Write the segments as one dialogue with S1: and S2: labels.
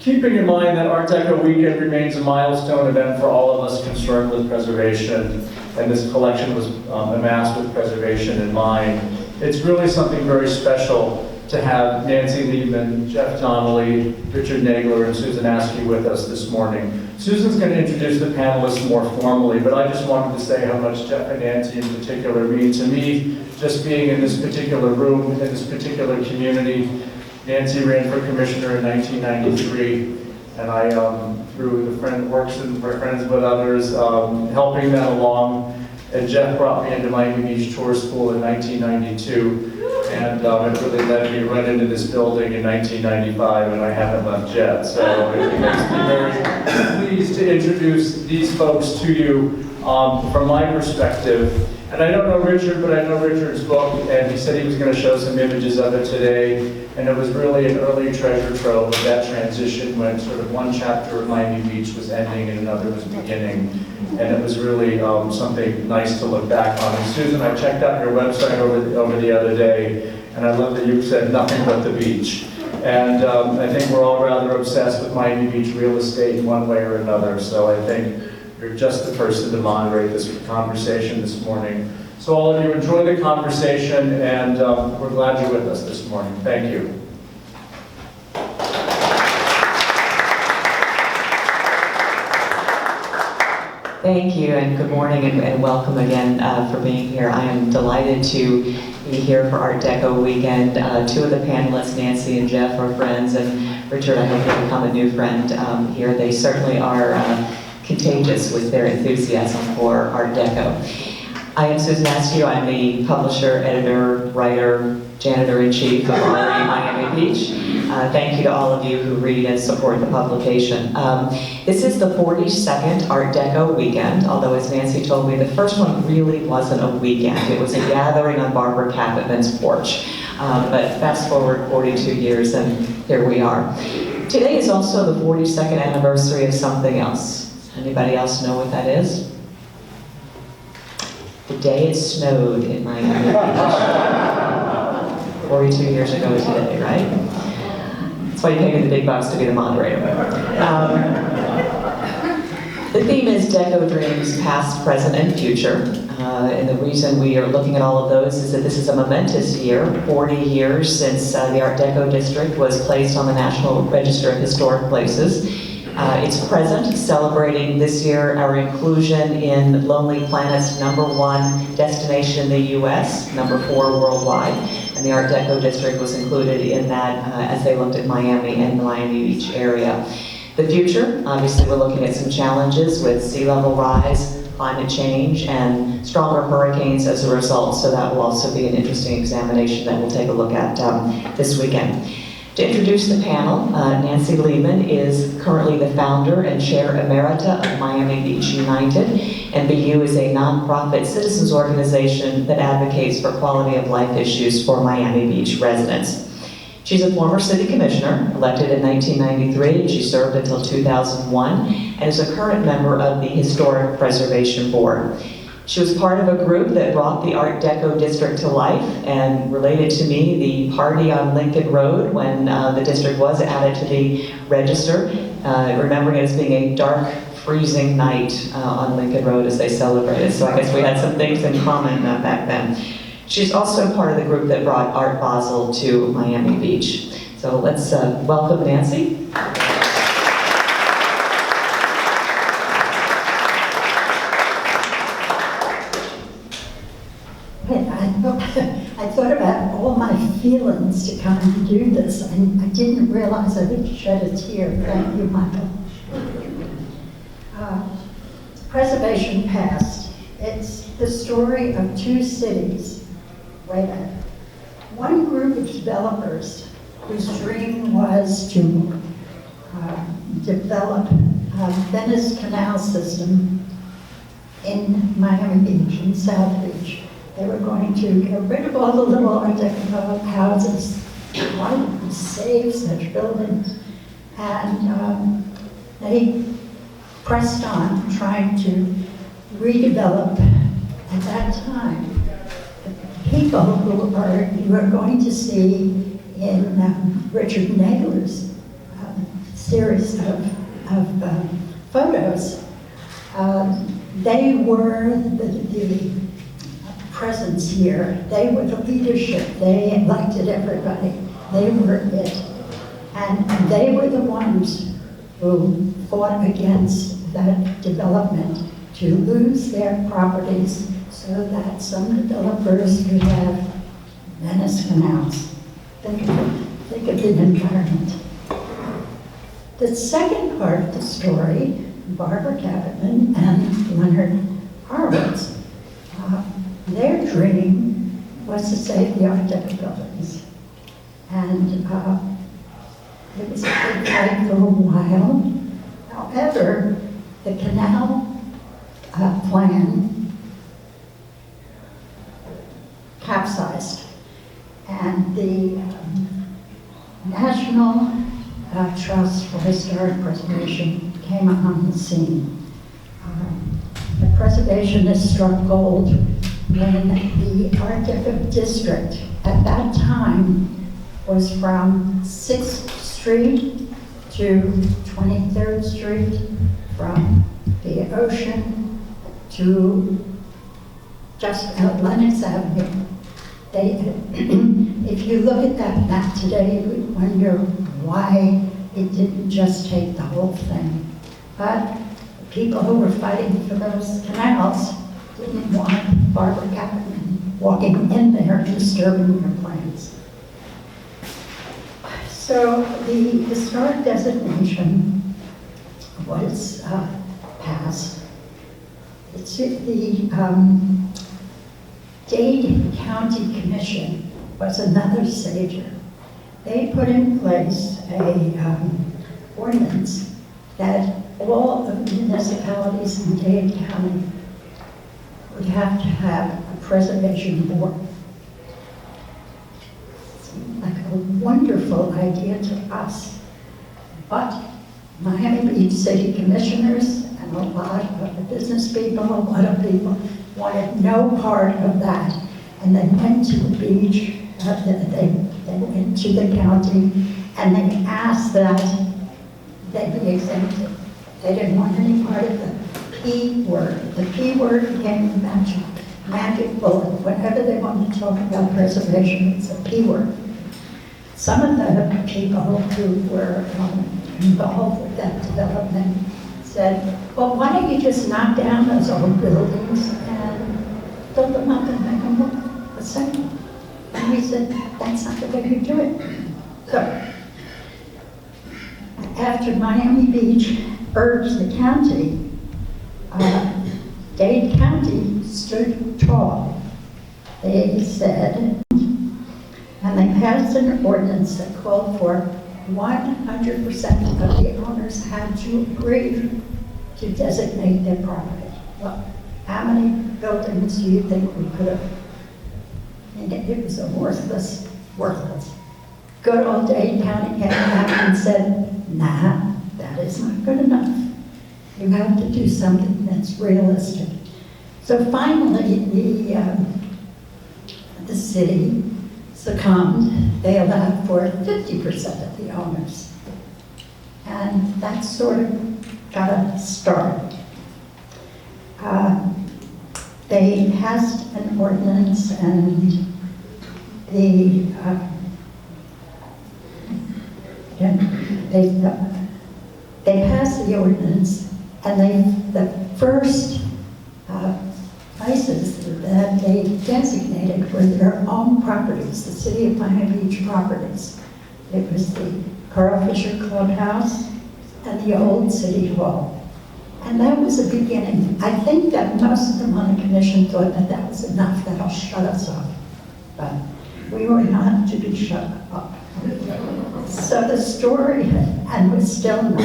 S1: Keeping in mind that Art Deco Weekend remains a milestone event for all of us concerned with preservation, and this collection was amassed with preservation in mind, it's really something very special to have Nancy Liebman, Jeff Donnelly, Richard Nagler, and Susan Askew with us this morning. Susan's going to introduce the panelists more formally, but I just wanted to say how much Jeff and Nancy in particular mean to me, just being in this particular room, in this particular community. Nancy ran for commissioner in 1993, and I, through the friend works and we're friends with others, helping that along. And Jeff brought me into Miami Beach Tour School in 1992, and it really led me right into this building in 1995, and I haven't left yet. So it makes me very pleased to introduce these folks to you from my perspective. And I don't know Richard, but I know Richard's book, and he said he was going to show some images of it today. And it was really an early treasure trove of that transition when sort of one chapter of Miami Beach was ending and another was beginning. And it was really something nice to look back on. And Susan, I checked out your website over the other day, and I love that you said nothing but the beach. And I think we're all rather obsessed with Miami Beach real estate in one way or another. So I think you're just the person to moderate this conversation this morning. So all of you, enjoy the conversation, and we're glad you're with us this morning. Thank you.
S2: Thank you, and good morning, and welcome again for being here. I am delighted to be here for Art Deco Weekend. Two of the panelists, Nancy and Jeff, are friends, and Richard, I hope you'll become a new friend here. They certainly are contagious with their enthusiasm for Art Deco. I am Susan Askew. I'm the publisher, editor, writer, janitor-in-chief of RE Miami Beach. Thank you to all of you who read and support the publication. This is the 42nd Art Deco Weekend, although as Nancy told me, the first one really wasn't a weekend. It was a gathering on Barbara Capitman's porch. But fast forward 42 years and here we are. Today is also the 42nd anniversary of something else. Anybody else know what that is? The day it snowed in Miami Beach. 42 years ago today, right? That's why you pay me the big bucks to be the moderator. The theme is Deco Dreams, Past, Present, and Future. And the reason we are looking at all of those is that this is a momentous year, 40 years since the Art Deco District was placed on the National Register of Historic Places. It's present, celebrating this year our inclusion in Lonely Planet's #1 destination in the US, #4 worldwide, and the Art Deco District was included in that as they looked at Miami and the Miami Beach area. The future, obviously we're looking at some challenges with sea level rise, climate change, and stronger hurricanes as a result, so that will also be an interesting examination that we'll take a look at this weekend. To introduce the panel, Nancy Liebman is currently the founder and chair emerita of Miami Beach United. MBU is a nonprofit citizens organization that advocates for quality of life issues for Miami Beach residents. She's a former city commissioner, elected in 1993, and she served until 2001, and is a current member of the Historic Preservation Board. She was part of a group that brought the Art Deco District to life, and related to me the party on Lincoln Road when the district was added to the register, remembering it as being a dark, freezing night on Lincoln Road as they celebrated. So I guess we had some things in common back then. She's also part of the group that brought Art Basel to Miami Beach. So let's welcome Nancy.
S3: I thought about all my feelings to come and do this, and I didn't realize I would shed a tear. Thank you, Michael. Preservation Past. It's the story of two cities. Wait a minute. One group of developers whose dream was to develop a Venice Canal system in Miami Beach, in South Beach. They were going to get rid of all the little Art Deco houses, wanted to save such buildings, and they pressed on trying to redevelop. At that time, the people who you are going to see in Richard Nagler's series of photos. They were the presence here. They were the leadership. They elected everybody. They were it. And they were the ones who fought against that development to lose their properties so that some developers could have Venice canals. Think of the environment. The second part of the story, Barbara Cabotman and Leonard Horowitz, their dream was to save the Art Deco buildings. And it was a big fight for a while. However, the canal plan capsized, and the National Trust for Historic Preservation came on the scene. The preservationists struck gold when the Art Deco District at that time was from 6th Street to 23rd Street, from the ocean to just Lenox Avenue. If you look at that map today, you would wonder why it didn't just take the whole thing. But the people who were fighting for those canals didn't want Barbara Cabotman walking in there and disturbing their plans. So the historic designation was passed. It's the Dade County Commission was another savior. They put in place a ordinance that all of the municipalities in Dade County would have to have a preservation board. It seemed like a wonderful idea to us, but Miami Beach City Commissioners and a lot of the business people, a lot of people wanted no part of that, and they went to the beach, they went to the county, and they asked that they be exempted. They didn't want any part of the P word. The P word became the magic bullet. Whenever they wanted to talk about preservation, it's a P word. Some of the people who were involved with that development said, well, why don't you just knock down those old buildings and build them up and make them look the same? And we said, that's not the way you do it. So, after Miami Beach urged the county, Dade County stood tall. They said, and they passed an ordinance that called for 100% of the owners had to agree to designate their property. Well, how many buildings do you think we could have? And it was a worthless. Good old Dade County came back and said, nah, that is not good enough. You have to do something that's realistic. So finally, the city succumbed. They allowed for 50% of the owners. And that sort of got us started. They passed an ordinance, and they passed the ordinance, and the first places that they designated were their own properties, the City of Miami Beach properties. It was the Carl Fisher Clubhouse and the old City Hall. And that was the beginning. I think that most of them on the commission thought that that was enough, that'll shut us up. But we were not to be shut up. So the story, and we're still not,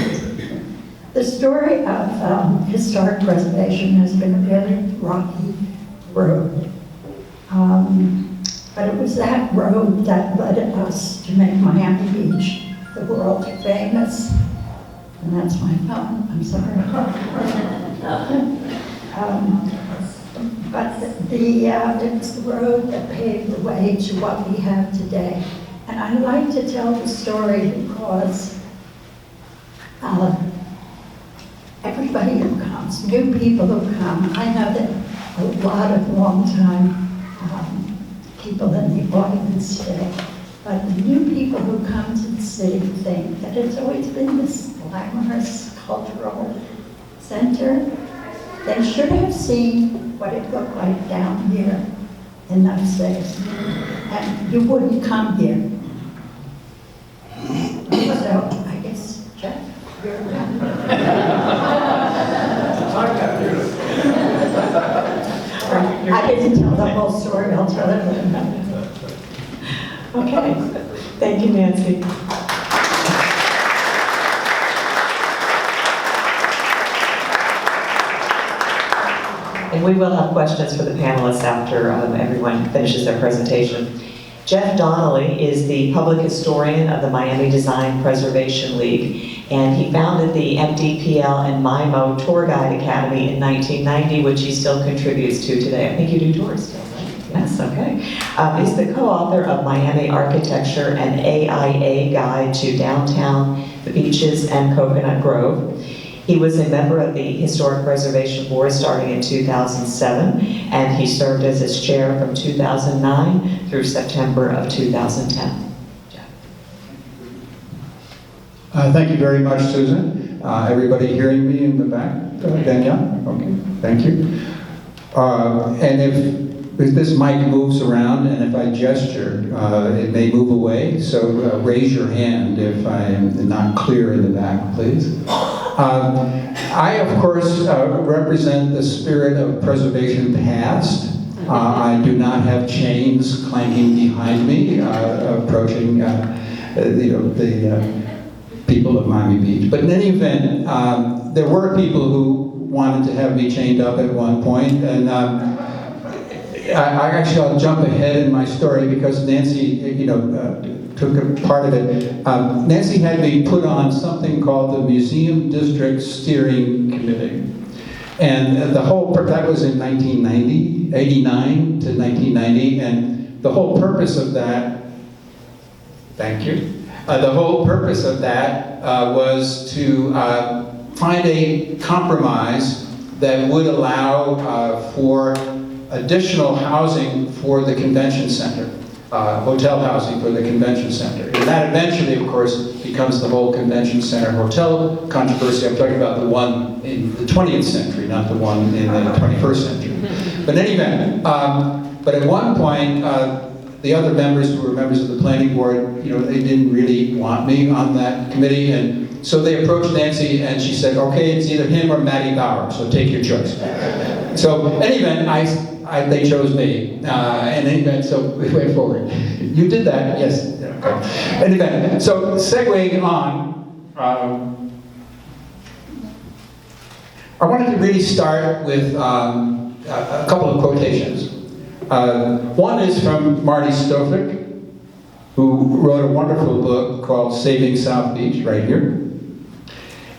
S3: the story of historic preservation has been a very rocky road. But it was that road that led us to make Miami Beach the world famous. And that's my phone, I'm sorry. But it was the road that paved the way to what we have today. And I like to tell the story because everybody who comes, new people who come. I know that a lot of long-time people in the audience today, but the new people who come to the city think that it's always been this glamorous cultural center. They should have seen what it looked like down here in those days, and you wouldn't come here. So I guess, Jeff, you're I didn't tell the whole story, I'll tell it later.
S2: Okay, thank you, Nancy. And we will have questions for the panelists after everyone finishes their presentation. Jeff Donnelly is the public historian of the Miami Design Preservation League, and he founded the MDPL and MIMO Tour Guide Academy in 1990, which he still contributes to today. I think you do tours still, right? Yes, okay. He's the co-author of Miami Architecture and AIA Guide to Downtown, the Beaches, and Coconut Grove. He was a member of the Historic Preservation Board starting in 2007, and he served as its chair from 2009 through September of 2010. Jeff.
S4: Thank you very much, Susan. Everybody hearing me in the back? Danielle? Okay, thank you. And if this mic moves around and if I gesture, it may move away, so raise your hand if I am not clear in the back, please. I, of course, represent the spirit of preservation past. I do not have chains clanking behind me, approaching the people of Miami Beach. But in any event, there were people who wanted to have me chained up at one point, and I'll jump ahead in my story because Nancy, took a part of it. Nancy had me put on something called the Museum District Steering Committee. And that was in 1990, 89 to 1990, and the whole purpose of that, thank you, the whole purpose of that was to find a compromise that would allow for additional housing for the convention center. Hotel housing for the convention center. And that eventually, of course, becomes the whole convention center hotel controversy. I'm talking about the one in the 20th century, not the one in the 21st century. But in any event, but at one point, the other members who were members of the planning board, they didn't really want me on that committee, and so they approached Nancy and she said, okay, it's either him or Matty Bauer, so take your choice. So in any event, they chose me, and in event, so we went forward. You did that, yes. Okay. In event, so segueing on, I wanted to really start with a couple of quotations. One is from Marni Stoic, who wrote a wonderful book called Saving South Beach, right here.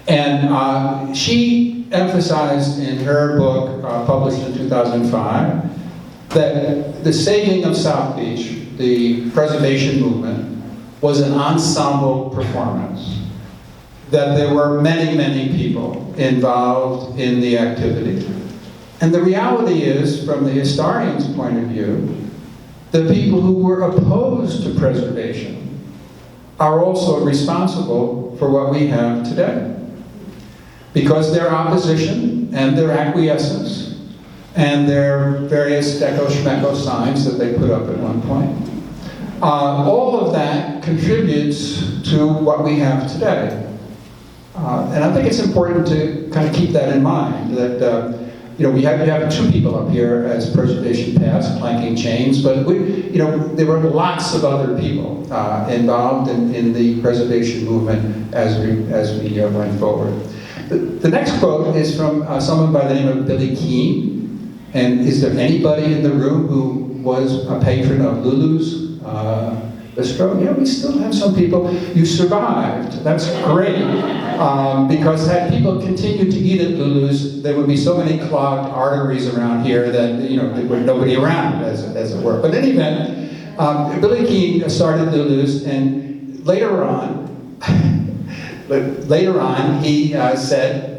S4: And she emphasized in her book, published in 2005, that the saving of South Beach, the preservation movement, was an ensemble performance. That there were many, many people involved in the activity. And the reality is, from the historian's point of view, the people who were opposed to preservation are also responsible for what we have today. Because their opposition and their acquiescence and their various deco-schmeco signs that they put up at one point, all of that contributes to what we have today. And I think it's important to kind of keep that in mind, that we have two people up here as preservation past, clanking chains, but there were lots of other people involved in the preservation movement as we went forward. The next quote is from someone by the name of Billy Keane. And is there anybody in the room who was a patron of Lulu's bistro? Yeah, we still have some people. You survived. That's great. Because had people continued to eat at Lulu's, there would be so many clogged arteries around here that there would nobody around, as it were. But in any event, Billy Keane started Lulu's, and later on, But later on, he said,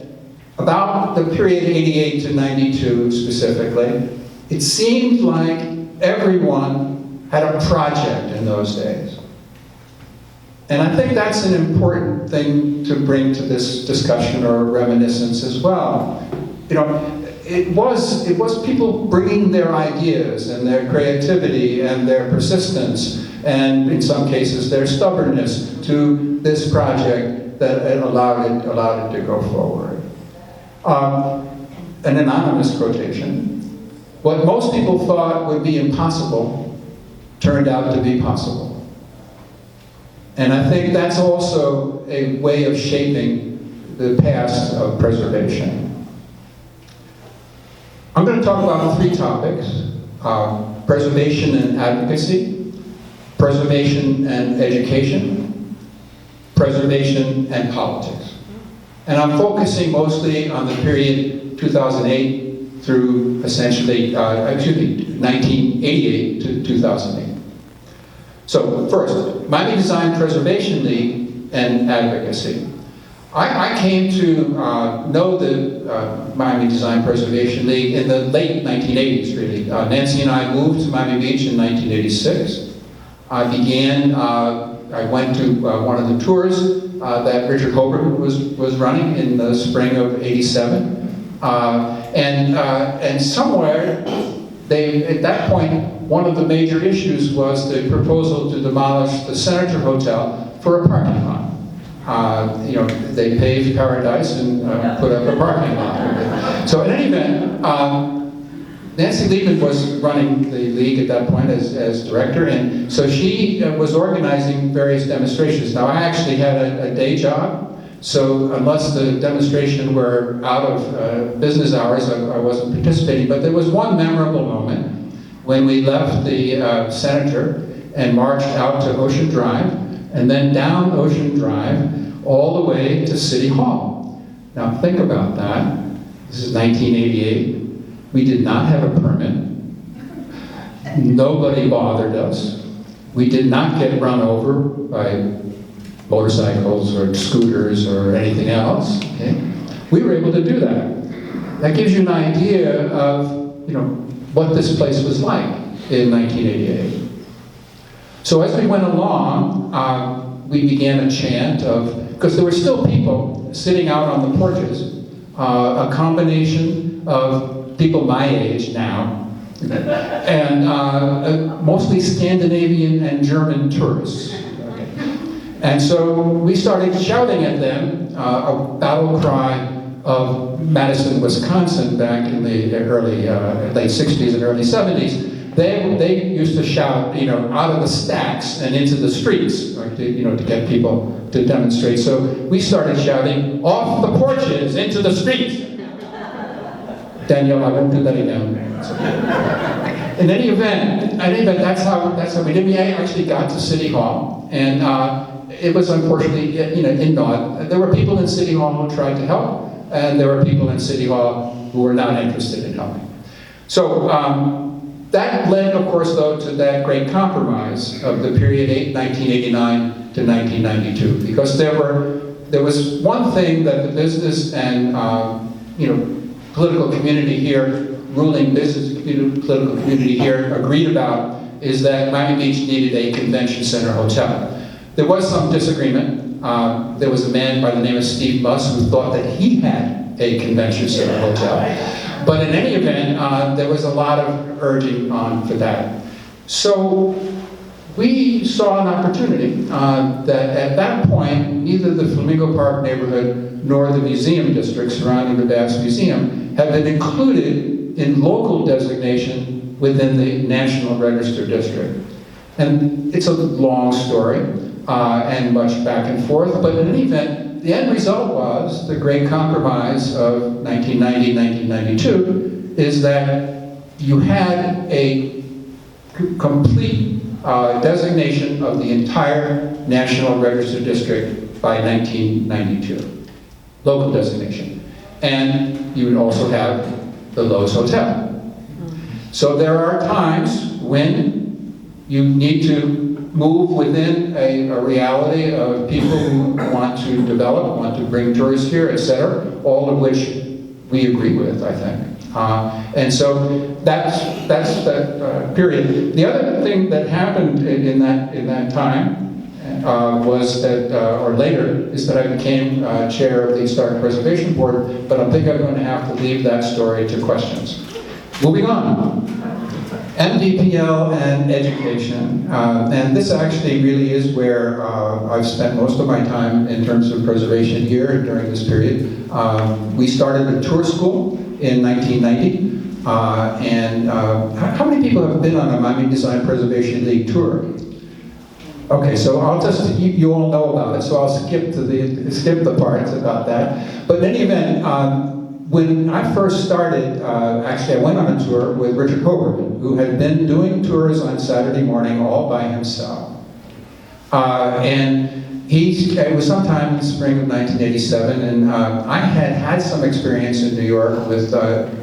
S4: about the period 88 to 92 specifically, it seemed like everyone had a project in those days. And I think that's an important thing to bring to this discussion or reminiscence as well. You know, it was people bringing their ideas and their creativity and their persistence and in some cases their stubbornness to this project that allowed it to go forward. An anonymous quotation. What most people thought would be impossible turned out to be possible. And I think that's also a way of shaping the past of preservation. I'm going to talk about 3 topics: preservation and advocacy, preservation and education, preservation and politics. And I'm focusing mostly on the period 2008 through essentially, 1988 to 2008. So first, Miami Design Preservation League and advocacy. I came to know the Miami Design Preservation League in the late 1980s, really. Nancy and I moved to Miami Beach in 1986. I went to one of the tours that Richard Holbrook was running in the spring of '87. And somewhere, at that point, one of the major issues was the proposal to demolish the Senator Hotel for a parking lot. You know, they paved Paradise and put up a parking lot. So in any event, Nancy Liebman was running the league at that point as director, and so she was organizing various demonstrations. Now I actually had a day job, so unless the demonstration were out of business hours, I wasn't participating. But there was one memorable moment when we left the Senator and marched out to Ocean Drive, and then down Ocean Drive, all the way to City Hall. Now think about that. This is 1988. We did not have a permit. Nobody bothered us. We did not get run over by motorcycles or scooters or anything else. Okay? We were able to do that. That gives you an idea of, you know, what this place was like in 1988. So as we went along, we began a chant of, because there were still people sitting out on the porches, a combination of people my age now, and mostly Scandinavian and German tourists. Okay. And so we started shouting at them a battle cry of Madison, Wisconsin, back in the late 60s and early 70s. They used to shout, you know, out of the stacks and into the streets, right, to get people to demonstrate. So we started shouting, "Off the porches, into the streets!" Danielle, I won't do that again. In any event, that's how we did. We actually got to City Hall, and it was unfortunately, you know, in Nod. There were people in City Hall who tried to help, and there were people in City Hall who were not interested in helping. So that led, of course, though, to that great compromise of the period 1989 to 1992, because there was one thing that the business and you know, political community here, ruling business political community here agreed about, is that Miami Beach needed a convention center hotel. There was some disagreement. There was a man by the name of Steve Buss who thought that he had a convention center hotel. But in any event, there was a lot of urging on for that. So we saw an opportunity that at that point, neither the Flamingo Park neighborhood nor the museum district surrounding the Bass Museum have been included in local designation within the National Register District. And it's a long story and much back and forth, but in any event, the end result was the great compromise of 1990-1992 is that you had a complete designation of the entire National Register District by 1992, local designation. And you would also have the Lowe's Hotel. So there are times when you need to move within a reality of people who want to develop, want to bring tourists here, etc., all of which we agree with, I think. And so that's that period. The other thing that happened in that time was that, or later, is that I became chair of the Historic Preservation Board, but I think I'm going to have to leave that story to questions. Moving on. MDPL and education, and this actually really is where I've spent most of my time in terms of preservation here during this period. We started a tour school in 1990, and how many people have been on a Miami Design Preservation League tour? Okay, so I'll just, you all know about it, so I'll skip the parts about that. But in any event, when I first started, actually I went on a tour with Richard Hoberman, who had been doing tours on Saturday morning all by himself. And it was sometime in the spring of 1987, and I had some experience in New York with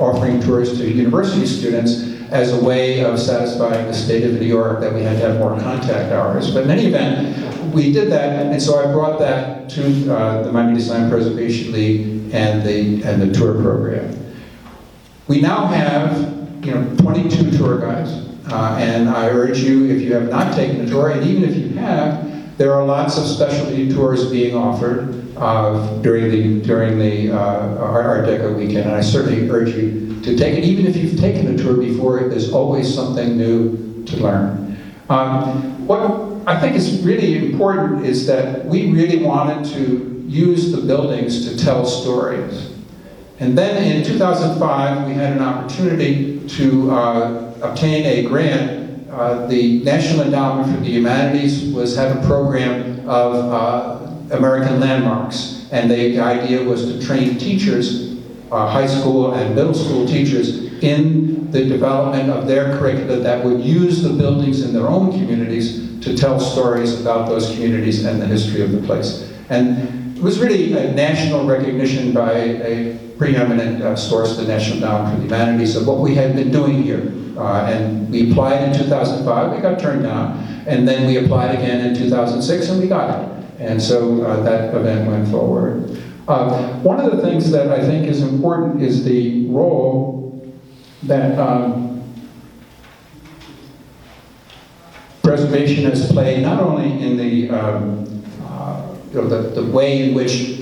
S4: offering tours to university students as a way of satisfying the state of New York that we had to have more contact hours. But in any event, we did that, and so I brought that to the Miami Design Preservation League and the tour program. We now have 22 tour guides, and I urge you, if you have not taken a tour, and even if you have, there are lots of specialty tours being offered during the Art Deco weekend, and I certainly urge you to take it. Even if you've taken a tour before, there's always something new to learn. What I think is really important is that we really wanted to use the buildings to tell stories. And then in 2005, we had an opportunity to obtain a grant. The National Endowment for the Humanities had a program of American landmarks, and the idea was to train teachers, high school and middle school teachers, in the development of their curricula that would use the buildings in their own communities to tell stories about those communities and the history of the place. And it was really a national recognition by a preeminent source, the National Endowment for the Humanities, of what we had been doing here. And we applied in 2005, we got turned down, and then we applied again in 2006, and we got it. And so that event went forward. One of the things that I think is important is the role that preservation has played, not only in the way in which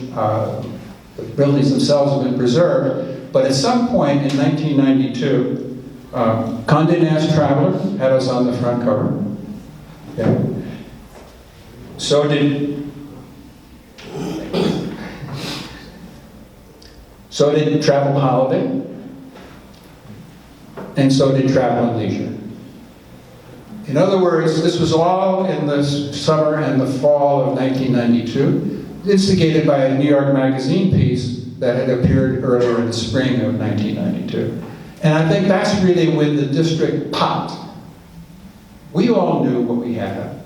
S4: the buildings themselves have been preserved, but at some point in 1992, Condé Nast Traveler had us on the front cover. Okay. So did Travel Holiday, and so did Travel and Leisure. In other words, this was all in the summer and the fall of 1992, instigated by a New York Magazine piece that had appeared earlier in the spring of 1992. And I think that's really when the district popped. We all knew what we had.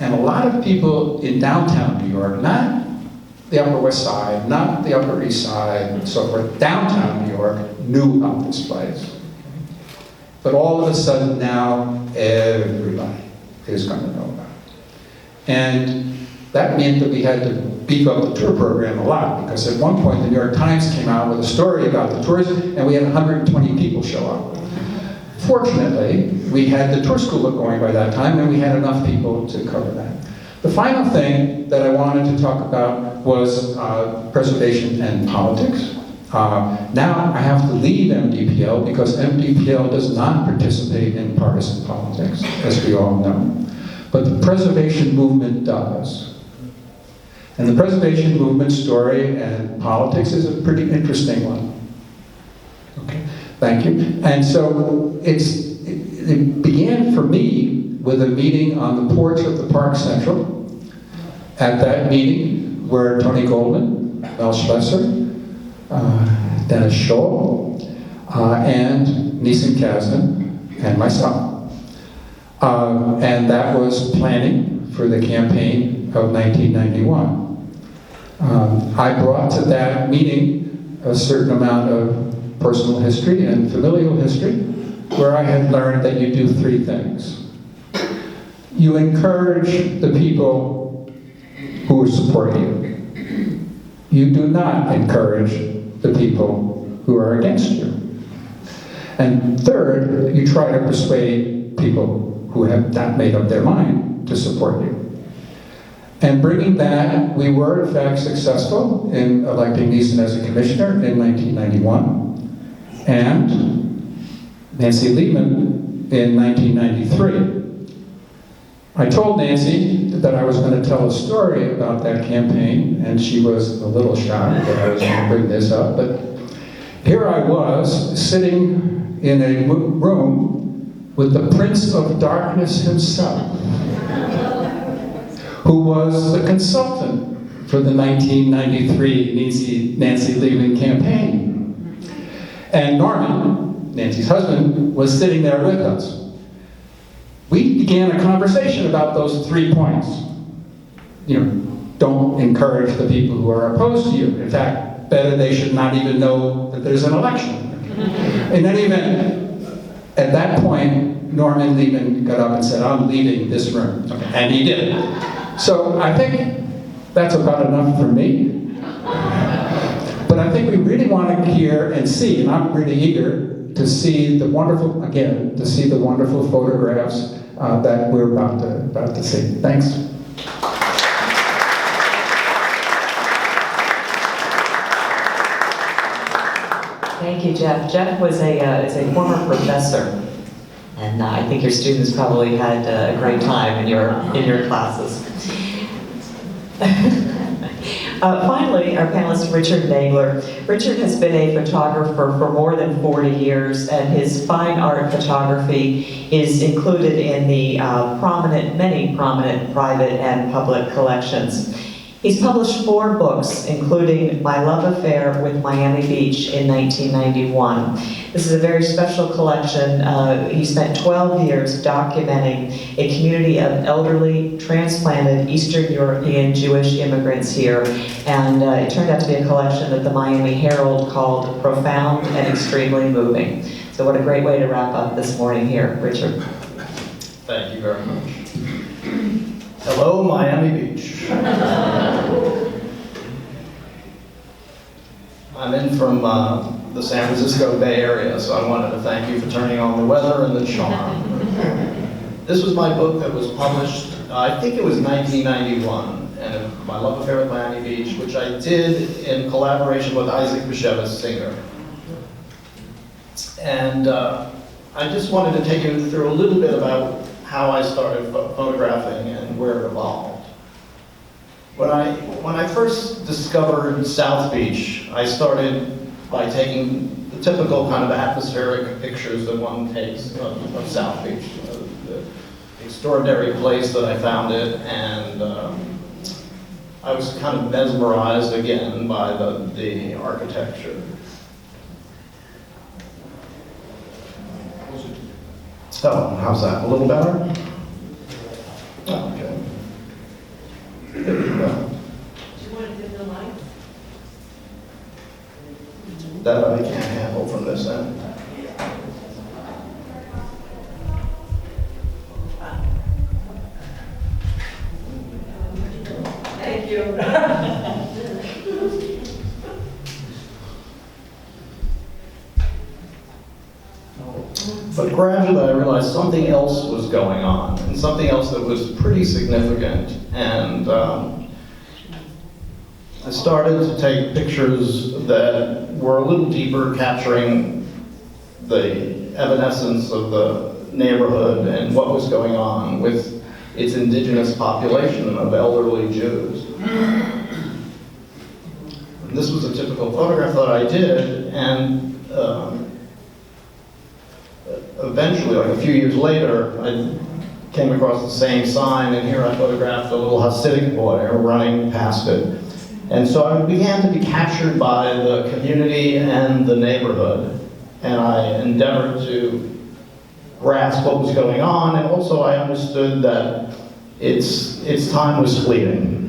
S4: And a lot of people in downtown New York, not the Upper West Side, not the Upper East Side, and so forth, downtown New York knew about this place. But all of a sudden now, everybody is going to know about it. And that meant that we had to beef up the tour program a lot, because at one point the New York Times came out with a story about the tours, and we had 120 people show up. Fortunately, we had the tour school going by that time, and we had enough people to cover that. The final thing that I wanted to talk about was preservation and politics. Now I have to leave MDPL because MDPL does not participate in partisan politics, as we all know. But the preservation movement does. And the preservation movement story and politics is a pretty interesting one. Okay, thank you. And so it began for me with a meeting on the porch of the Park Central. At that meeting were Tony Goldman, Mel Schlesser, Dennis Scholl, and Neeson Kasdan, and myself. And that was planning for the campaign of 1991. I brought to that meeting a certain amount of personal history and familial history, where I had learned that you do three things. you encourage the people who support you. You do not encourage the people who are against you. And third, you try to persuade people who have not made up their mind to support you. And bringing that, we were in fact successful in electing Neeson as a commissioner in 1991, and Nancy Liebman in 1993. I told Nancy that I was going to tell a story about that campaign, and she was a little shocked that I was going to bring this up, but here I was sitting in a room with the Prince of Darkness himself, who was the consultant for the 1993 Nancy Liebman campaign. And Norman, Nancy's husband, was sitting there with us. We began a conversation about those 3 points. You know, don't encourage the people who are opposed to you. In fact, better they should not even know that there's an election. In any event, at that point, Norman Liebman got up and said, I'm leaving this room. And he did. So I think that's about enough for me. But I think we really want to hear and see, and I'm really eager to see the wonderful, again, to see the wonderful photographs that we're about to see. Thanks.
S2: Thank you, Jeff. Jeff was a former professor, and I think your students probably had a great time in your classes. Finally, our panelist, Richard Nagler. Richard has been a photographer for more than 40 years, and his fine art photography is included in the many prominent private and public collections. He's published 4 books, including My Love Affair with Miami Beach in 1991. This is a very special collection. He spent 12 years documenting a community of elderly, transplanted Eastern European Jewish immigrants here, and it turned out to be a collection that the Miami Herald called profound and extremely moving. So what a great way to wrap up this morning here, Richard.
S5: Thank you very much. Hello, Miami Beach. I'm in from the San Francisco Bay Area, so I wanted to thank you for turning on the weather and the charm. This was my book that was published, I think it was 1991, and My Love Affair with Miami Beach, which I did in collaboration with Isaac Bashevis, singer. And I just wanted to take you through a little bit about how I started photographing and where it evolved. When I first discovered South Beach, I started by taking the typical kind of atmospheric pictures that one takes of South Beach, the extraordinary place that I found it, and I was kind of mesmerized again by the architecture. Oh, how's that? A little better? Oh, okay. There we go.
S2: Do you want to dim the lights?
S5: That I can't handle from this end.
S2: Thank you.
S5: But gradually I realized something else was going on, and something else that was pretty significant. And I started to take pictures that were a little deeper, capturing the evanescence of the neighborhood and what was going on with its indigenous population of elderly Jews. And this was a typical photograph that I did, and eventually, like a few years later, I came across the same sign, and here I photographed a little Hasidic boy running past it. And so I began to be captured by the community and the neighborhood, and I endeavored to grasp what was going on, and also I understood that its time was fleeting.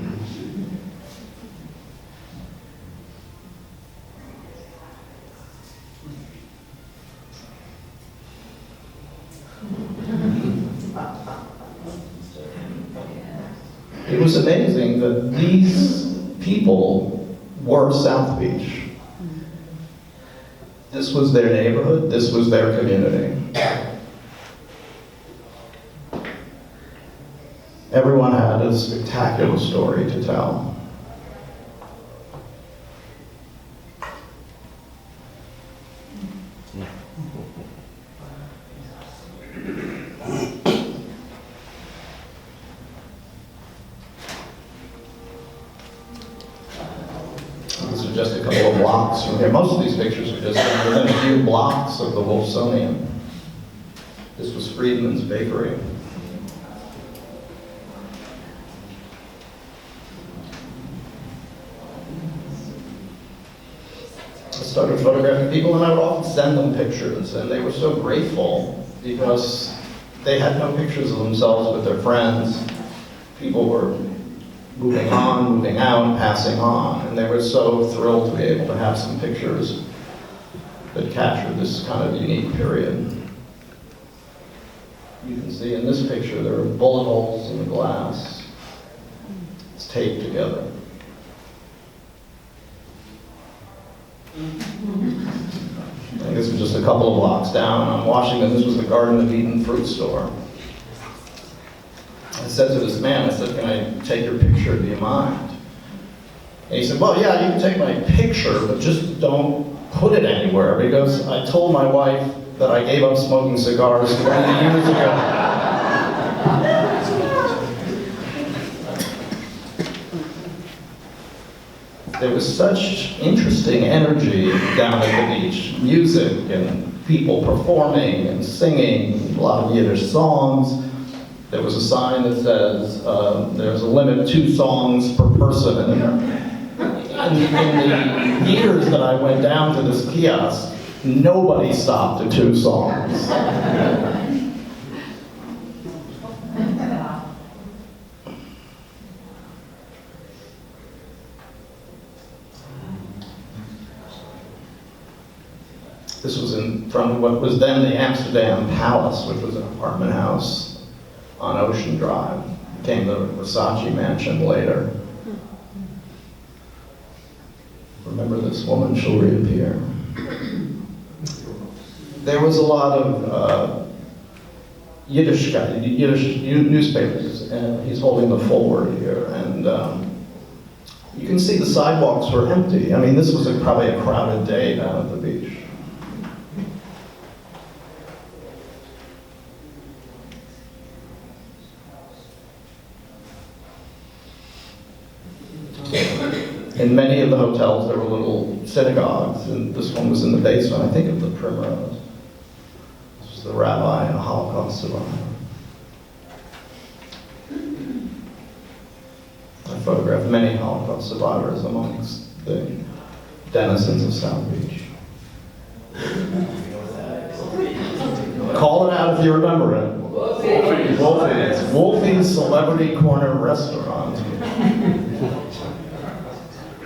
S5: it was amazing that these people were South Beach. This was their neighborhood, this was their community. Everyone had a spectacular story to tell. These are just a couple of blocks from here. Most of these pictures are just within a few blocks of the Wolfsonian. This was Friedman's Bakery. I started photographing people, and I would often send them pictures, and they were so grateful because they had no pictures of themselves with their friends. People were moving on, moving out, passing on, and they were so thrilled to be able to have some pictures that captured this kind of unique period. You can see in this picture there are bullet holes in the glass. It's taped together. I think this was just a couple of blocks down on Washington. This was the Garden of Eden fruit store. I said to this man, I said, "Can I take your picture? Do you mind?" And he said, "Well, yeah, you can take my picture, but just don't put it anywhere, because I told my wife that I gave up smoking cigars 20 years ago." There was such interesting energy down at the beach. Music and people performing and singing, a lot of Yiddish songs. There was a sign that says, there's a limit of 2 songs per person. And in the years that I went down to this kiosk, nobody stopped at 2 songs. This was in front of what was then the Amsterdam Palace, which was an apartment house on Ocean Drive. It became the Versace mansion later. Remember this woman, she'll reappear. There was a lot of Yiddish newspapers, and he's holding the forward here, and you can see the sidewalks were empty. I mean, this was probably a crowded day down at the beach. In many of the hotels, there were little synagogues, and this one was in the basement, I think, of the Primrose. This was the rabbi, a Holocaust survivor. I photographed many Holocaust survivors amongst the denizens of South Beach. Call it out if you remember it. Wolfie's. Wolfie's Celebrity Corner Restaurant.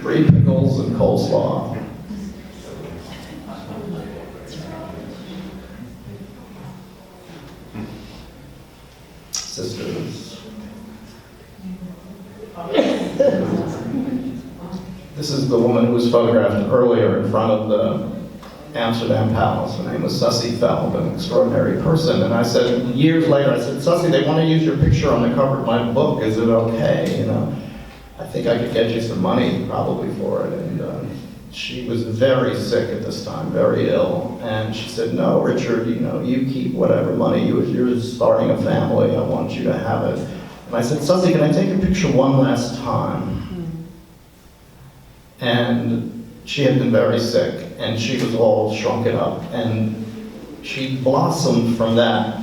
S5: Free pickles and coleslaw. Sisters. This is the woman who was photographed earlier in front of the Amsterdam Palace. Her name was Susie Feld, an extraordinary person. And I said, years later, I said, "Susie, they want to use your picture on the cover of my book. Is it okay? You know, I think I could get you some money probably for it." And she was very sick at this time, very ill. And she said, "No, Richard, you know, you keep whatever money. You're starting a family. I want you to have it." And I said, "Susie, can I take a picture one last time?" And she had been very sick, and she was all shrunken up. And she blossomed from that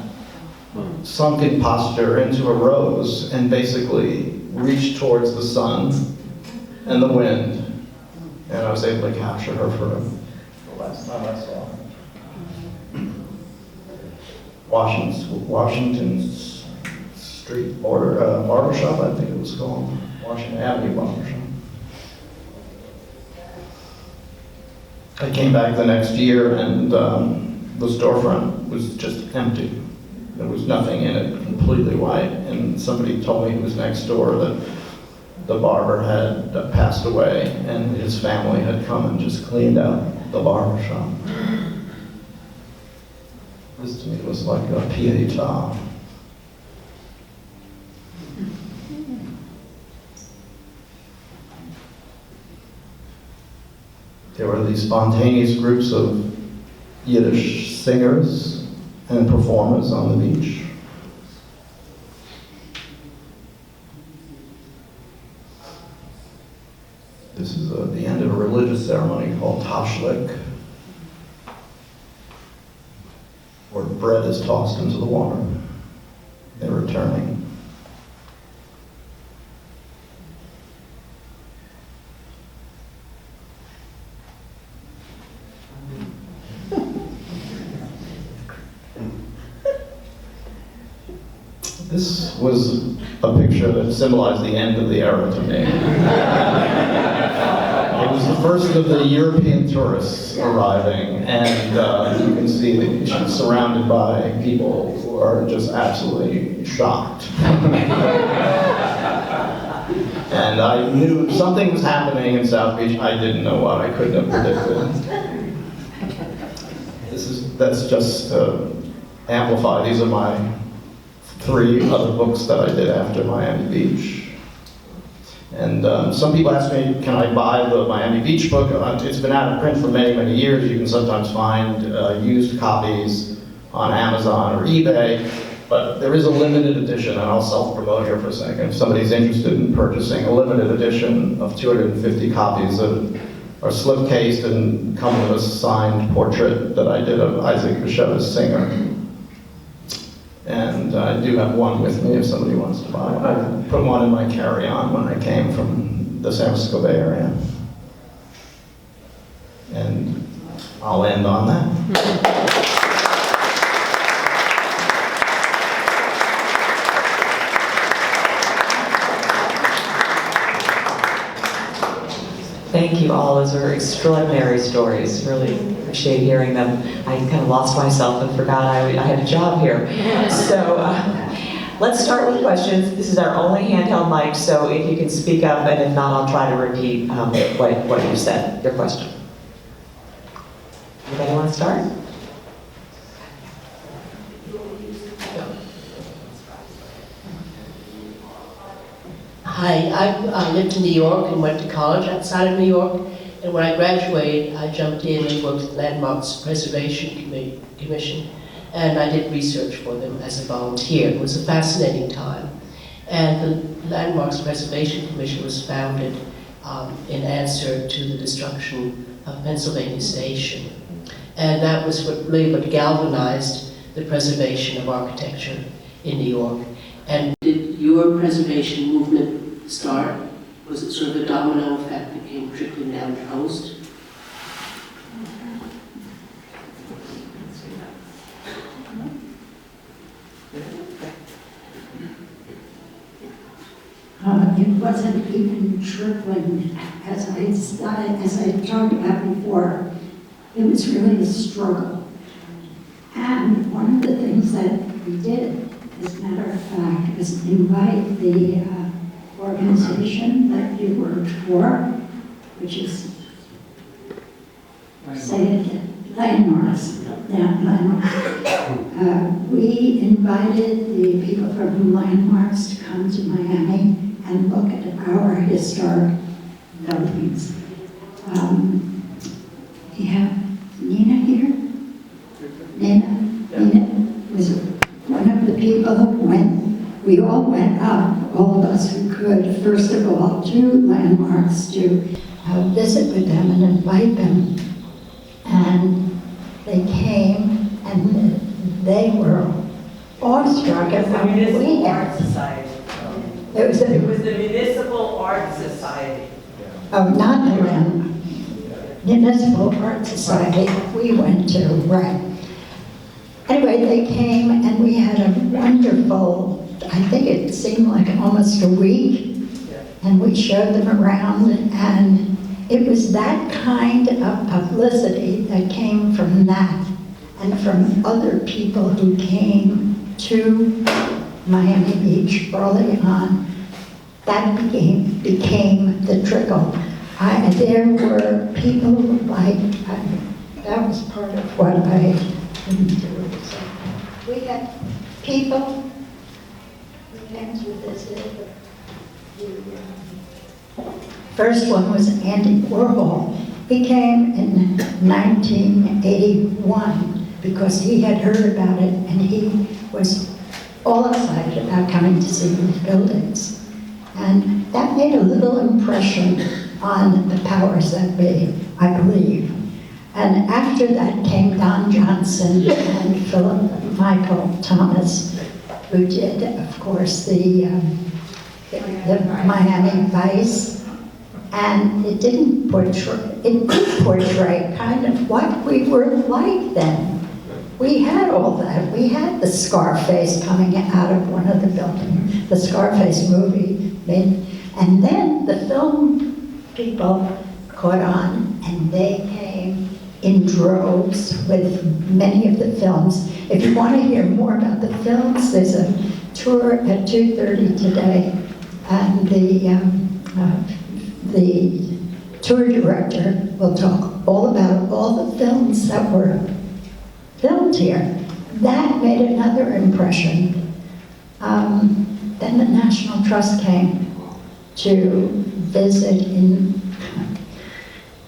S5: sunken posture into a rose, and basically reached towards the sun and the wind, and I was able to capture her for the last time I saw her. Washington Street barber shop, I think it was called, Washington Avenue barber shop. I came back the next year, and the storefront was just empty. There was nothing in it, completely white, and somebody told me who was next door that the barber had passed away, and his family had come and just cleaned out the barber shop. This to me was like a pietà. There were these spontaneous groups of Yiddish singers and performers on the beach. This is the end of a religious ceremony called Tashlik, where bread is tossed into the water. They're returning. This was a picture that symbolized the end of the era to me. It was the first of the European tourists arriving, and you can see that she's surrounded by people who are just absolutely shocked. And I knew something was happening in South Beach. I didn't know what. I couldn't have predicted. That's just to amplify. These are my 3 other books that I did after Miami Beach. And some people ask me, can I buy the Miami Beach book? It's been out of print for many, many years. You can sometimes find used copies on Amazon or eBay, but there is a limited edition, and I'll self-promote here for a second. If somebody's interested in purchasing a limited edition of 250 copies that are slip-cased and come with a signed portrait that I did of Isaac Bashevis Singer. And I do have one with me if somebody wants to buy one. I put one in my carry-on when I came from the San Francisco Bay Area. And I'll end on that.
S2: Thank you all. Those are extraordinary stories. Really appreciate hearing them. I kind of lost myself and forgot I had a job here. So let's start with questions. This is our only handheld mic, so if you can speak up, and if not, I'll try to repeat what you said, your question. Anybody want to start?
S6: Hi, I lived in New York and went to college outside of New York, and when I graduated, I jumped in and worked at Landmarks Preservation Commission, and I did research for them as a volunteer. It was a fascinating time. And the Landmarks Preservation Commission was founded in answer to the destruction of Pennsylvania Station. And that was what galvanized the preservation of architecture in New York. And did your preservation movement start? Was it sort of a domino effect that came trickling down the coast?
S3: It wasn't even trickling. As I talked about before, it was really a struggle. And one of the things that we did, as a matter of fact, was invite the organization that you worked for, which is, say it again, Landmarks. Yeah, Landmarks. We invited the people from Landmarks to come to Miami and look at our historic buildings. We have Nina here. Nina was one of the people who went. We all went up, all of us who could, first of all, to Landmarks to visit with them and invite them. And they came and they were awestruck at what we had.
S7: Society.
S3: It was
S7: the Municipal Art Society.
S3: Oh, not the Municipal Art Society we went to, right. Anyway, they came and we had a wonderful, I think it seemed like almost a week, and we showed them around, and it was that kind of publicity that came from that and from other people who came to Miami Beach early on that became the trickle. There were people like, that was part of what I didn't do. So we had people who came to visit. First one was Andy Warhol. He came in 1981 because he had heard about it and he was all excited about coming to see these buildings. And that made a little impression on the powers that be, I believe. And after that came Don Johnson and Philip Michael Thomas, who did, of course, the Miami Vice. And it did portray kind of what we were like then. We had all that. We had the Scarface coming out of one of the buildings, the Scarface movie. And then the film people caught on, and they came in droves with many of the films. If you want to hear more about the films, there's a tour at 2:30 today, and the tour director will talk all about all the films that were filmed here. That made another impression. Then the National Trust came to visit in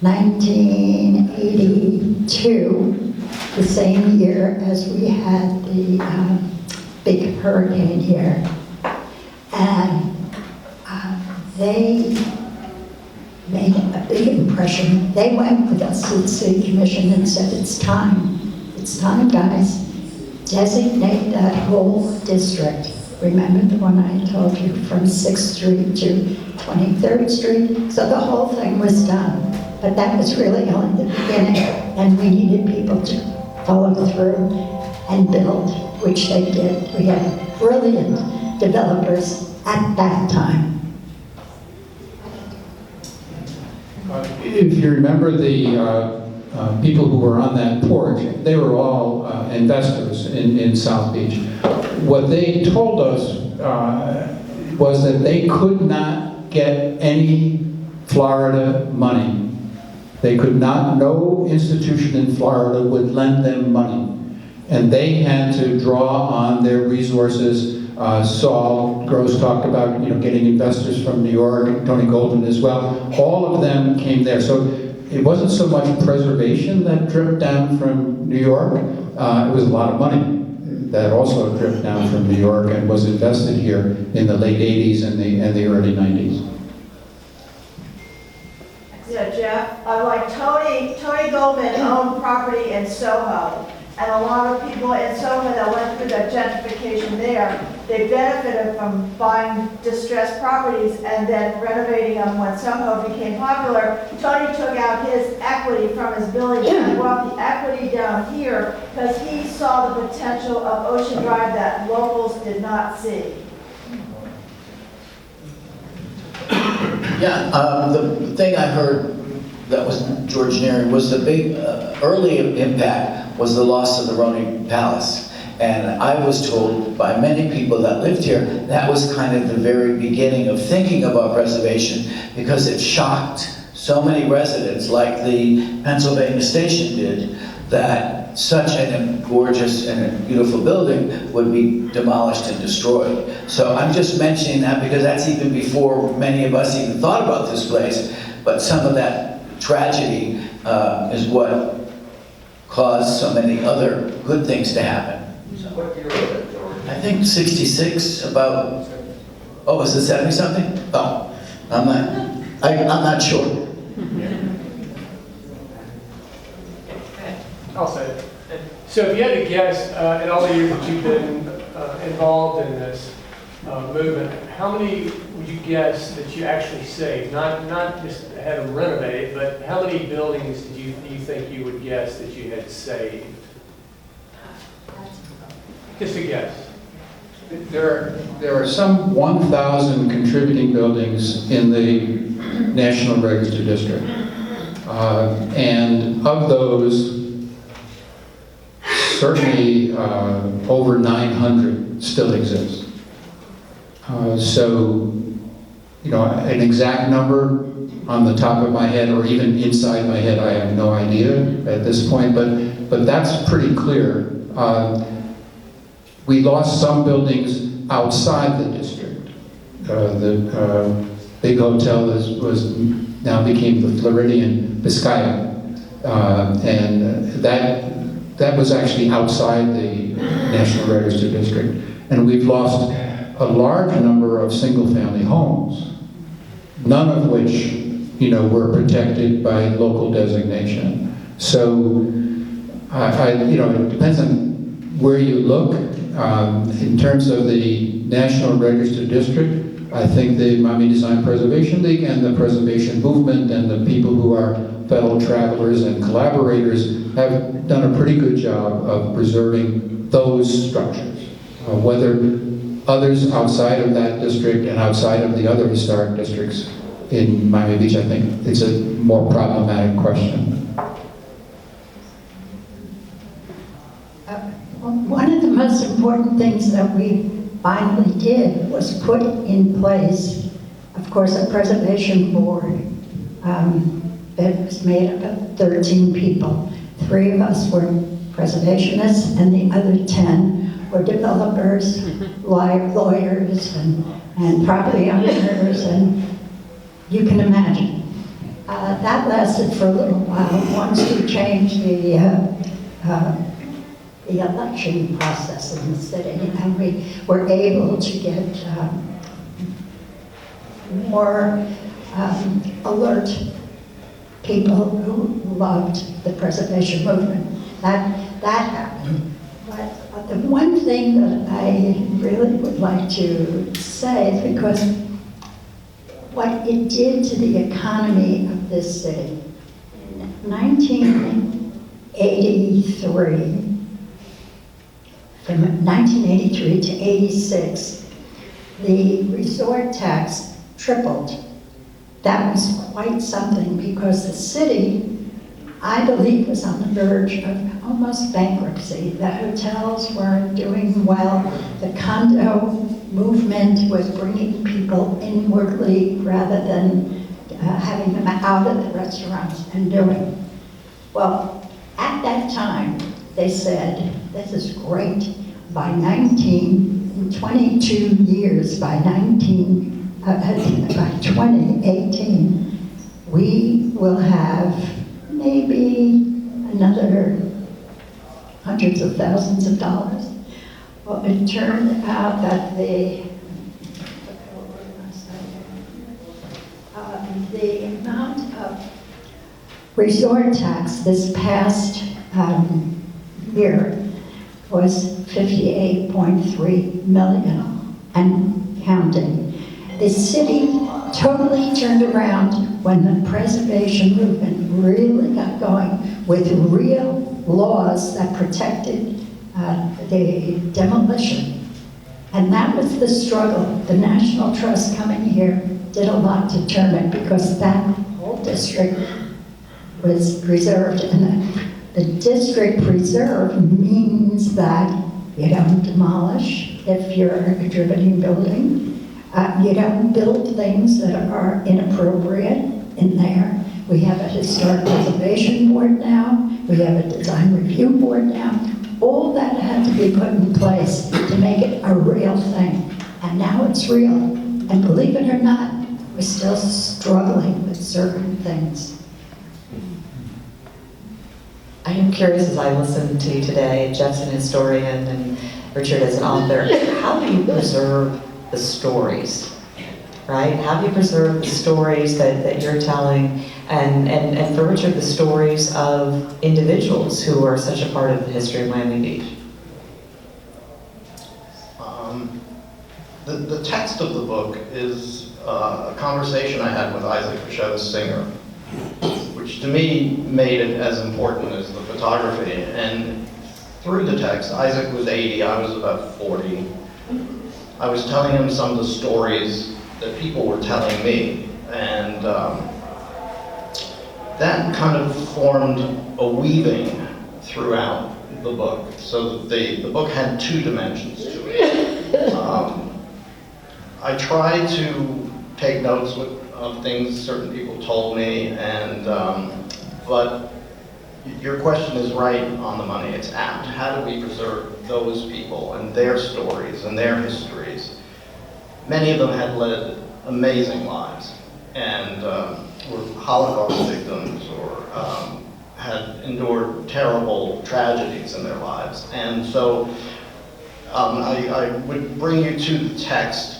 S3: 1982, the same year as we had the big hurricane here. And they made a big impression. They went with us to the City Commission and said, it's time, guys. Designate that whole district. Remember the one I told you, from 6th Street to 23rd Street? So the whole thing was done. But that was really only the beginning. And we needed people to follow through and build, which they did. We had brilliant developers at that time.
S4: If you remember the people who were on that porch, they were all investors in South Beach. What they told us was that they could not get any Florida money. They could not, no institution in Florida would lend them money. And they had to draw on their resources. Saul Gross talked about, getting investors from New York, Tony Golden as well. All of them came there. So it wasn't so much preservation that dripped down from New York. It was a lot of money that also dripped down from New York and was invested here in the late 80s and the early 90s.
S7: Yeah, Jeff, like Tony Goldman owned property in Soho, and a lot of people in Soho that went through the gentrification there, they benefited from buying distressed properties and then renovating them when Soho became popular. Tony took out his equity from his building and brought the equity down here because he saw the potential of Ocean Drive that locals did not see.
S8: Yeah, the thing I heard that was George Neary was the big early impact was the loss of the Roni Palace. And I was told by many people that lived here, that was kind of the very beginning of thinking about preservation because it shocked so many residents, like the Pennsylvania Station did, that such a gorgeous and a beautiful building would be demolished and destroyed. So I'm just mentioning that because that's even before many of us even thought about this place, but some of that tragedy is what caused so many other good things to happen.
S5: What year was that, George?
S8: I think 66, about, was it 70 something? Oh, I'm not sure.
S9: I'll say it. So if you had to guess, in all the years that you've been involved in this movement, how many would you guess that you actually saved? Not just had them renovated, but how many buildings do you think you would guess that you had saved? Just a guess.
S4: There are some 1,000 contributing buildings in the National Register District. And of those, certainly over 900 still exist. So an exact number on the top of my head, or even inside my head, I have no idea at this point, but that's pretty clear. We lost some buildings outside the district. The big hotel now became the Floridian Biscaya, and that was actually outside the National Register District. And we've lost a large number of single-family homes, none of which, were protected by local designation. So, it depends on where you look. In terms of the National Register District, I think the Miami Design Preservation League and the Preservation Movement and the people who are fellow travelers and collaborators have done a pretty good job of preserving those structures. Whether others outside of that district and outside of the other historic districts in Miami Beach, I think it's a more problematic question.
S3: One of the most important things that we finally did was put in place, of course, a preservation board that was made up of 13 people. 3 of us were preservationists, and the other 10 were developers, lawyers, and property owners, and you can imagine. That lasted for a little while once we changed the election process in the city, and we were able to get more alert people who loved the preservation movement. That happened. But the one thing that I really would like to say, because what it did to the economy of this city, in 1983, from 1983 to 86, the resort tax tripled. That was quite something, because the city, I believe, was on the verge of almost bankruptcy. The hotels weren't doing well. The condo movement was bringing people inwardly rather than having them out of the restaurants and doing. Well, at that time, they said, this is great. By 22 years, by 2018, we will have maybe another hundreds of thousands of dollars. Well, it turned out that the amount of resort tax this past year was 58.3 million and counting. The city totally turned around when the preservation movement really got going with real laws that protected the demolition. And that was the struggle. The National Trust coming here did a lot to turn it, because that whole district was preserved. And the district preserve means that you don't demolish if you're a contributing building. You don't build things that are inappropriate in there. We have a historic preservation board now. We have a design review board now. All that had to be put in place to make it a real thing. And now it's real. And believe it or not, we're still struggling with certain things.
S2: I am curious, as I listen to you today, Jeff's an historian and Richard is an author, how do you preserve the stories, right? How do you preserve the stories that you're telling, and for Richard, the stories of individuals who are such a part of the history of Miami Beach?
S5: The text of the book is a conversation I had with Isaac Bashevis Singer, which to me made it as important as the photography. And through the text, Isaac was 80, I was about 40. I was telling him some of the stories that people were telling me, and that kind of formed a weaving throughout the book, so that the book had 2 dimensions to it. I tried to take notes of things certain people told me, and but your question is right on the money. It's apt. How do we preserve those people and their stories and their histories? Many of them had led amazing lives and were Holocaust victims or had endured terrible tragedies in their lives. And so I would bring you to the text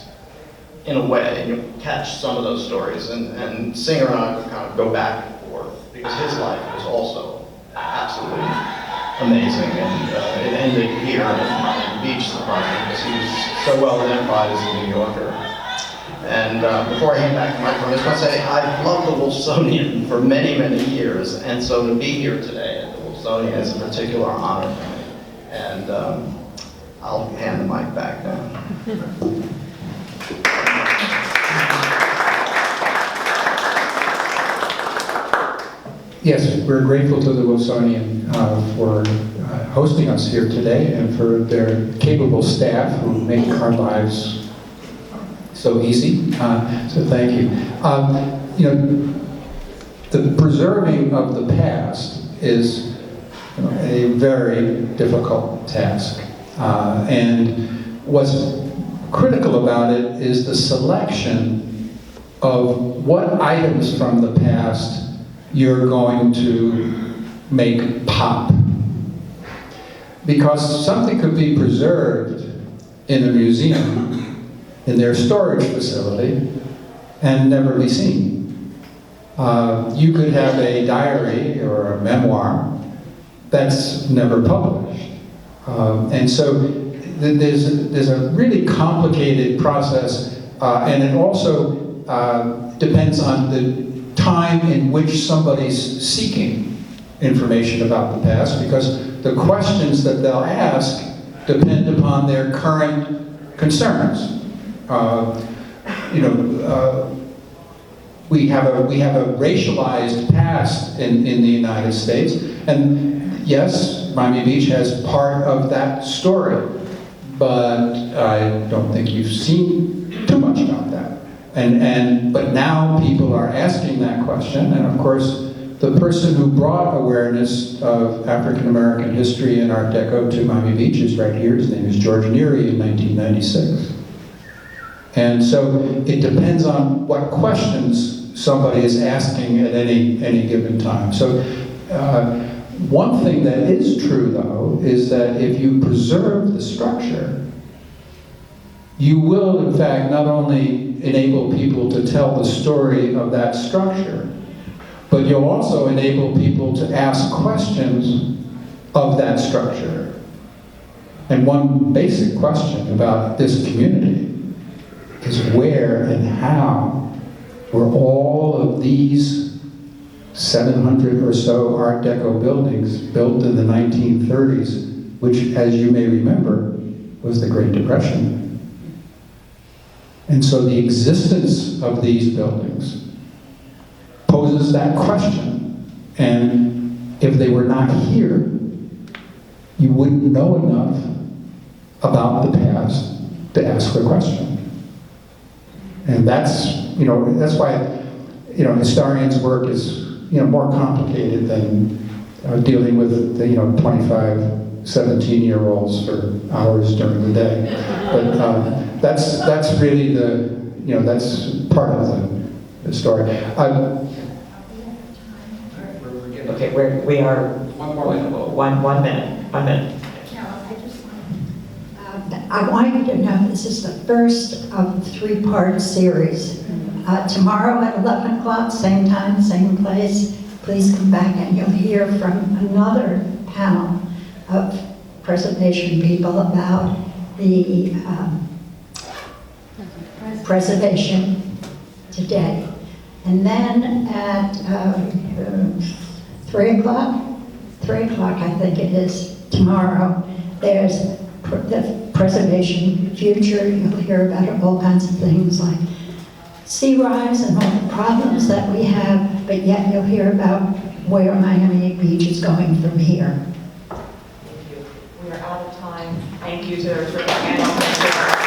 S5: in a way, and you'll catch some of those stories. And Singer and I would kind of go back and forth because his life was also absolutely amazing. And it ended here in Beach, surprisingly, because he was so well identified as a New Yorker. And before I hand back the microphone, I just want to say I've loved the Wilsonian for many, many years. And so to be here today at the Wilsonian is a particular honor for me. And I'll hand the mic back now.
S4: Yes, we're grateful to the Wilsonian for hosting us here today and for their capable staff who make our lives so easy. So thank you. You know, the preserving of the past is a very difficult task. And what's critical about it is the selection of what items from the past you're going to make pop. Because something could be preserved in a museum, in their storage facility, and never be seen. You could have a diary or a memoir that's never published. And so there's a really complicated process, and it also depends on the time in which somebody's seeking information about the past, because the questions that they'll ask depend upon their current concerns. We have a racialized past in the United States, and yes, Miami Beach has part of that story, but I don't think you've seen too much about that. But now people are asking that question, and of course, the person who brought awareness of African American history and Art Deco to Miami Beach is right here. His name is George Neary in 1996. And so it depends on what questions somebody is asking at any given time. So one thing that is true, though, is that if you preserve the structure, you will, in fact, not only enable people to tell the story of that structure, but you'll also enable people to ask questions of that structure. And one basic question about this community is where and how were all of these 700 or so Art Deco buildings built in the 1930s, which, as you may remember, was the Great Depression. And so the existence of these buildings poses that question. And if they were not here, you wouldn't know enough about the past to ask the question. And that's why, historians' work is, more complicated than dealing with the, 25, 17-year-olds for hours during the day. But that's really that's part of the story.
S2: Okay, we are one minute.
S3: I want you to know this is the first of a three-part series. Tomorrow at 11 o'clock, same time, same place, please come back and you'll hear from another panel of preservation people about the preservation today. And then at 3 o'clock, I think it is, tomorrow, there's the preservation future. You'll hear about all kinds of things like sea rise and all the problems that we have, but yet you'll hear about where Miami Beach is going from here.
S2: We are out of time. Thank you to our panel.